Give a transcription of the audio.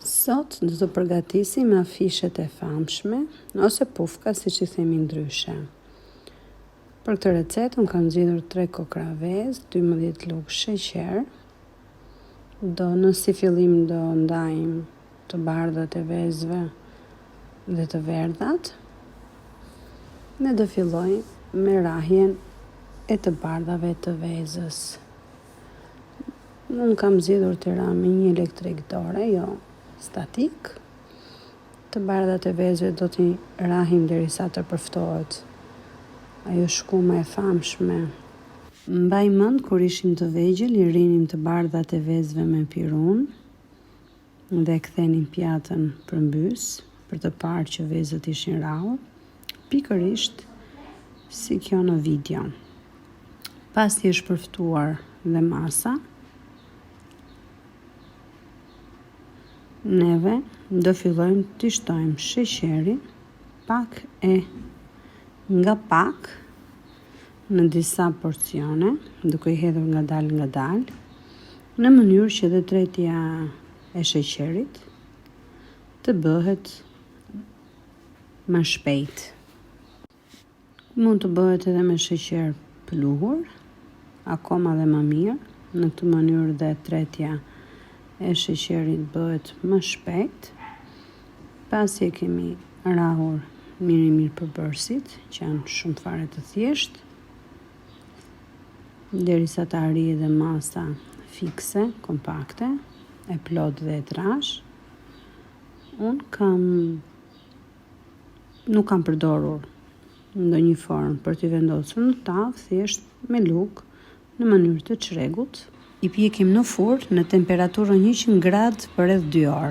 Sot do të përgatisim afishet e famshme ose pufka, siç I themi ndryshe. Për këtë recetë unë kam zgjedhur 3 kokra vezë, 12 lugë sheqer. Në si fillim do ndajmë të bardhat e vezëve dhe të verdhat. Ne do fillojmë me rrahjen e të bardhave të vezës. Unë kam zgjedhur të ra me një elektrik dore, jo statik. Të bardhat e vezëve do t'i rrahim derisa të përftohet ajo shkuma e famshme. Mbaj mend kur ishim të vegjël, I rrinim të bardhat e vezëve me pirun dhe kthenim pjatën përmbys për të parë që vezët ishin rrahur, pikërisht si kjo në video. Pasi është përftuar dhe masa, neve do fillojmë të shtojmë sheqerin pak e nga pak në disa porcione, duke I hedhur ngadalë, në mënyrë që dhe tretja e sheqerit të bëhet më shpejt. Mund të bëhet edhe me sheqer pluhur, akoma dhe më mirë, në këtë mënyrë dhe tretja e sheqerit bëhet më shpejt. Pasi e kemi rrahur mirë përbërësit, që janë shumë fare të thjeshtë, derisa të arrijë dhe masa fikse, kompakte, e plot dhe e trash. Unë nuk kam përdorur ndonjë formë për t'i vendosur në tavë, thjesht me lugë në mënyrë të çrregut. I pjekim në furrë në temperaturën 100 gradë për rreth 2 orë.